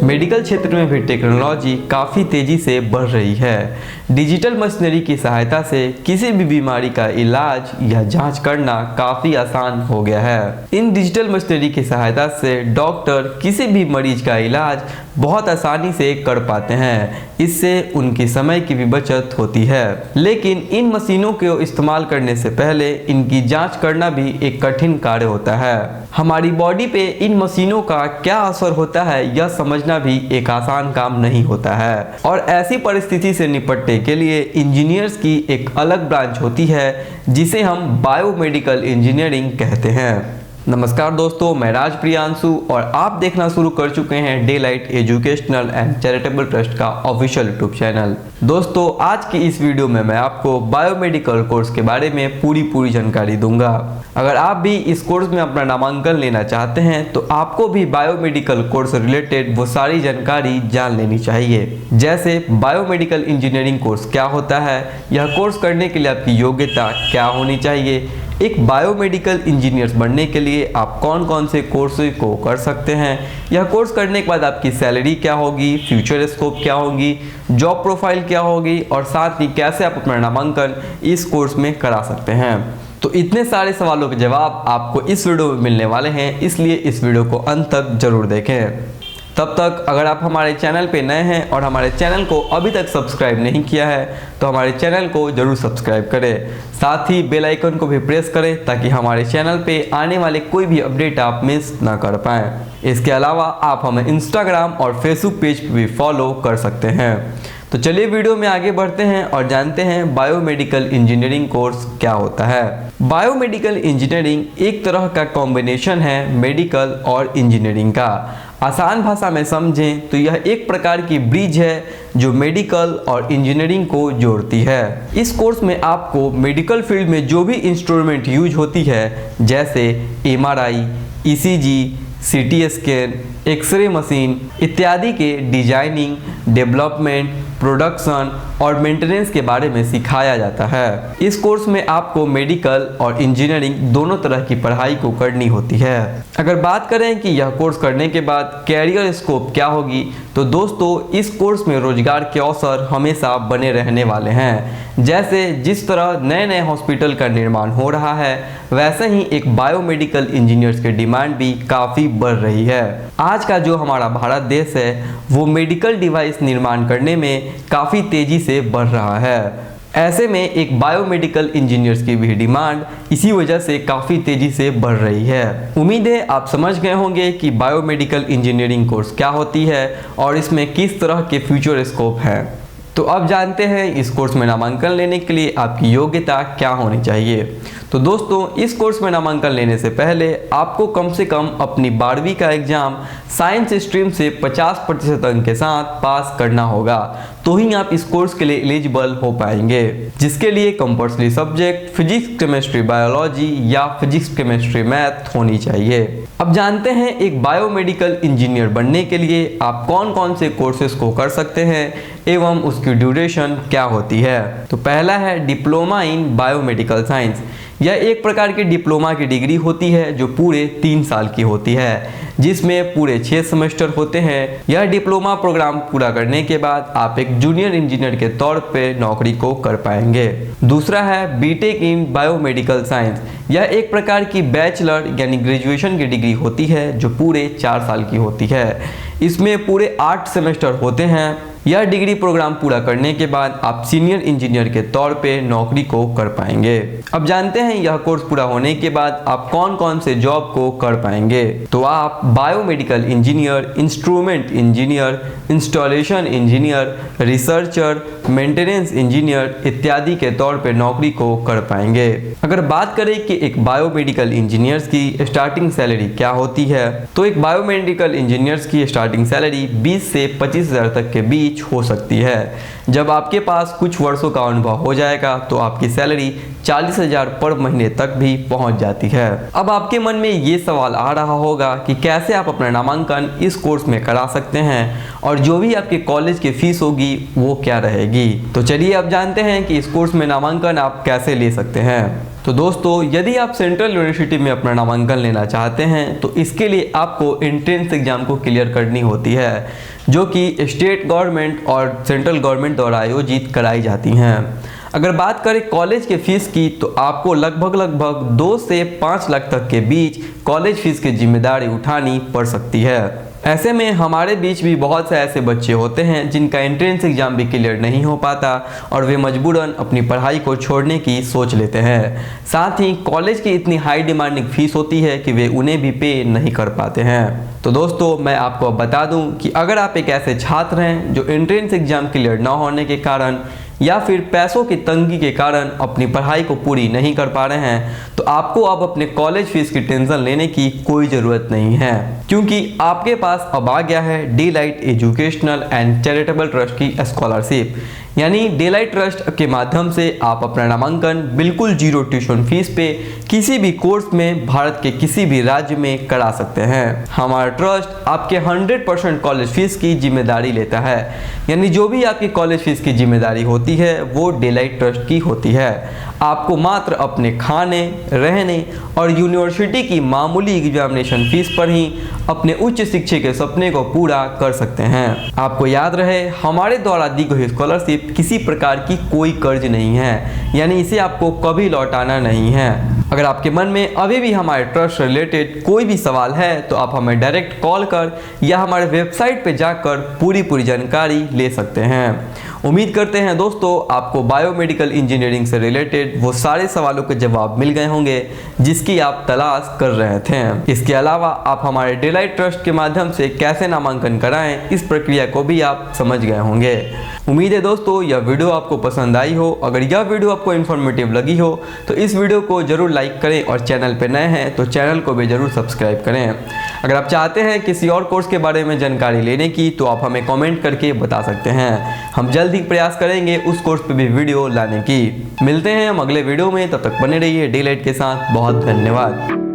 Medical क्षेत्र में भी टेक्नोलॉजी काफ़ी तेज़ी से बढ़ रही है। डिजिटल मशीनरी की सहायता से किसी भी बीमारी का इलाज या जांच करना काफ़ी आसान हो गया है। इन डिजिटल मशीनरी की सहायता से डॉक्टर किसी भी मरीज का इलाज बहुत आसानी से कर पाते हैं। इससे उनकी समय की भी बचत होती है। लेकिन इन मशीनों को इस्तेमाल करने से पहले इनकी जांच करना भी एक कठिन कार्य होता है। हमारी बॉडी पे इन मशीनों का क्या असर होता है यह समझना भी एक आसान काम नहीं होता है। और ऐसी परिस्थिति से निपटने के लिए इंजीनियर्स की एक अलग ब्रांच होती है जिसे हम बायोमेडिकल इंजीनियरिंग कहते हैं। नमस्कार दोस्तों, मैं राज प्रियांशु और आप देखना शुरू कर चुके हैं day light educational and charitable trust का ऑफिशियल यूट्यूब चैनल। दोस्तों, आज की इस वीडियो में मैं आपको बायोमेडिकल कोर्स के बारे में पूरी जानकारी दूंगा। अगर आप भी इस कोर्स में अपना नामांकन लेना चाहते हैं तो आपको भी बायोमेडिकल कोर्स रिलेटेड वो सारी जानकारी जान लेनी चाहिए। जैसे बायोमेडिकल इंजीनियरिंग कोर्स क्या होता है, यह कोर्स करने के लिए आपकी योग्यता क्या होनी चाहिए, एक बायोमेडिकल इंजीनियर्स बनने के लिए आप कौन कौन से कोर्स को कर सकते हैं, यह कोर्स करने के बाद आपकी सैलरी क्या होगी, फ्यूचर स्कोप क्या होगी, जॉब प्रोफाइल क्या होगी और साथ ही कैसे आप अपना नामांकन इस कोर्स में करा सकते हैं। तो इतने सारे सवालों के जवाब आपको इस वीडियो में मिलने वाले हैं, इसलिए इस वीडियो को अंत तक जरूर देखें। तब तक अगर आप हमारे चैनल पे नए हैं और हमारे चैनल को अभी तक सब्सक्राइब नहीं किया है तो हमारे चैनल को जरूर सब्सक्राइब करें। साथ ही बेल आइकन को भी प्रेस करें ताकि हमारे चैनल पे आने वाले कोई भी अपडेट आप मिस ना कर पाएँ। इसके अलावा आप हमें इंस्टाग्राम और फेसबुक पेज पे भी फॉलो कर सकते हैं। तो चलिए वीडियो में आगे बढ़ते हैं और जानते हैं बायोमेडिकल इंजीनियरिंग कोर्स क्या होता है। बायोमेडिकल इंजीनियरिंग एक तरह का कॉम्बिनेशन है मेडिकल और इंजीनियरिंग का। आसान भाषा में समझें तो यह एक प्रकार की ब्रिज है जो मेडिकल और इंजीनियरिंग को जोड़ती है। इस कोर्स में आपको मेडिकल फील्ड में जो भी इंस्ट्रूमेंट यूज होती है जैसे MRI, ECG, CT scan, x ray machine इत्यादि के डिजाइनिंग, डेवलपमेंट, प्रोडक्शन और मेंटेनेंस के बारे में सिखाया जाता है। इस कोर्स में आपको मेडिकल और इंजीनियरिंग दोनों तरह की पढ़ाई को करनी होती है। अगर बात करें कि यह कोर्स करने के बाद कैरियर स्कोप क्या होगी तो दोस्तों इस कोर्स में रोजगार के अवसर हमेशा बने रहने वाले हैं। जैसे जिस तरह नए नए हॉस्पिटल का निर्माण हो रहा है वैसे ही एक बायोमेडिकल इंजीनियर्स की डिमांड भी काफ़ी बढ़ रही है। आज का जो हमारा भारत देश है वो मेडिकल डिवाइस निर्माण करने में काफ़ी तेज़ी से बढ़ रहा है। ऐसे में एक बायोमेडिकल इंजीनियर्स की भी डिमांड इसी वजह से काफ़ी तेज़ी से बढ़ रही है। उम्मीद है आप समझ गए होंगे कि बायोमेडिकल इंजीनियरिंग कोर्स क्या होती है और इसमें किस तरह के फ्यूचर स्कोप है। तो अब जानते हैं इस कोर्स में नामांकन लेने के लिए आपकी योग्यता क्या होनी चाहिए। तो दोस्तों इस कोर्स में नामांकन लेने से पहले आपको कम से कम अपनी 12वीं का एग्जाम साइंस स्ट्रीम से 50% अंक के साथ पास करना होगा, तो ही आप इस कोर्स के लिए एलिजिबल हो पाएंगे, जिसके लिए compulsory subject physics, chemistry, biology या फिजिक्स, केमिस्ट्री, मैथ होनी चाहिए। अब जानते हैं एक बायोमेडिकल इंजीनियर बनने के लिए आप कौन कौन से कोर्सेज को कर सकते हैं एवं उसकी ड्यूरेशन क्या होती है। तो पहला है डिप्लोमा इन बायोमेडिकल साइंस। यह एक प्रकार की डिप्लोमा की डिग्री होती है जो पूरे 3 साल की होती है, जिसमें पूरे 6 सेमेस्टर होते हैं। यह डिप्लोमा प्रोग्राम पूरा करने के बाद आप एक जूनियर इंजीनियर के तौर पे नौकरी को कर पाएंगे। दूसरा है बीटेक इन बायोमेडिकल साइंस। यह एक प्रकार की बैचलर यानी ग्रेजुएशन की डिग्री होती है जो पूरे 4 साल की होती है। इसमें पूरे 8 सेमेस्टर होते हैं। यह डिग्री प्रोग्राम पूरा करने के बाद आप सीनियर इंजीनियर के तौर पे नौकरी को कर पाएंगे। अब जानते हैं यह कोर्स पूरा होने के बाद आप कौन कौन से जॉब को कर पाएंगे। तो आप biomedical engineer, instrument engineer, installation engineer, researcher, maintenance engineer इत्यादि के तौर पे नौकरी को कर पाएंगे। अगर बात करें कि एक बायोमेडिकल इंजीनियर्स की स्टार्टिंग सैलरी क्या होती है, तो एक बायोमेडिकल इंजीनियर्स की स्टार्टिंग सैलरी 20 से 25 हज़ार तक के बीच बीच हो सकती है। जब आपके पास कुछ वर्षों का अनुभव हो जाएगा तो आपकी सैलरी 40,000 पर महीने तक भी पहुंच जाती है। अब आपके मन में ये सवाल आ रहा होगा कि कैसे आप अपना नामांकन इस कोर्स में करा सकते हैं और जो भी आपके कॉलेज की फीस होगी वो क्या रहेगी। तो चलिए अब जानते हैं कि इस कोर्स में नामांकन आप कैसे ले सकते हैं। तो दोस्तों, यदि आप सेंट्रल यूनिवर्सिटी में अपना नामांकन लेना चाहते हैं तो इसके लिए आपको एंट्रेंस एग्जाम को क्लियर करनी होती है, जो कि स्टेट गवर्नमेंट और सेंट्रल गवर्नमेंट द्वारा आयोजित कराई जाती हैं। अगर बात करें कॉलेज के फीस की तो आपको लगभग 2 से 5 लाख तक के बीच कॉलेज फीस की जिम्मेदारी उठानी पड़ सकती है। ऐसे में हमारे बीच भी बहुत से ऐसे बच्चे होते हैं जिनका एंट्रेंस एग्जाम भी क्लियर नहीं हो पाता और वे मजबूरन अपनी पढ़ाई को छोड़ने की सोच लेते हैं। साथ ही कॉलेज की इतनी हाई डिमांडिंग फीस होती है कि वे उन्हें भी पे नहीं कर पाते हैं। तो दोस्तों, मैं आपको अब बता दूं कि अगर आप एक ऐसे छात्र हैं जो एंट्रेंस एग्जाम क्लियर न होने के कारण या फिर पैसों की तंगी के कारण अपनी पढ़ाई को पूरी नहीं कर पा रहे हैं तो आपको अब अपने कॉलेज फीस की टेंशन लेने की कोई ज़रूरत नहीं है, क्योंकि आपके पास अब आ गया है Delight educational and charitable trust की स्कॉलरशिप। यानी डेलाइट ट्रस्ट के माध्यम से आप अपना नामांकन बिल्कुल 0 ट्यूशन फीस पे किसी भी कोर्स में भारत के किसी भी राज्य में करा सकते हैं। हमारा ट्रस्ट आपके 100% कॉलेज फीस की जिम्मेदारी लेता है। यानी जो भी आपकी कॉलेज फीस की जिम्मेदारी होती है वो डेलाइट ट्रस्ट की होती है। आपको मात्र अपने खाने, रहने और यूनिवर्सिटी की मामूली एग्जामिनेशन फीस पर ही अपने उच्च शिक्षा के सपने को पूरा कर सकते हैं। आपको याद रहे, हमारे द्वारा दी गई स्कॉलरशिप किसी प्रकार की कोई कर्ज नहीं है, यानी इसे आपको कभी लौटाना नहीं है। अगर आपके मन में अभी भी हमारे ट्रस्ट से रिलेटेड कोई भी सवाल है तो आप हमें डायरेक्ट कॉल कर या हमारे वेबसाइट पर जाकर पूरी जानकारी ले सकते हैं। उम्मीद करते हैं दोस्तों आपको बायोमेडिकल इंजीनियरिंग से रिलेटेड वो सारे सवालों के जवाब मिल गए होंगे जिसकी आप तलाश कर रहे थे। इसके अलावा आप हमारे डेलाइट ट्रस्ट के माध्यम से कैसे नामांकन कराएं इस प्रक्रिया को भी आप समझ गए होंगे। उम्मीद है दोस्तों यह वीडियो आपको पसंद आई हो। अगर यह वीडियो आपको इन्फॉर्मेटिव लगी हो तो इस वीडियो को जरूर लाइक करें और चैनल पर नए हैं तो चैनल को भी जरूर सब्सक्राइब करें। अगर आप चाहते हैं किसी और कोर्स के बारे में जानकारी लेने की तो आप हमें कमेंट करके बता सकते हैं। हम जल्द ही प्रयास करेंगे उस कोर्स पे भी वीडियो लाने की। मिलते हैं हम अगले वीडियो में, तब तक बने रहिए डेलाइट के साथ। बहुत धन्यवाद।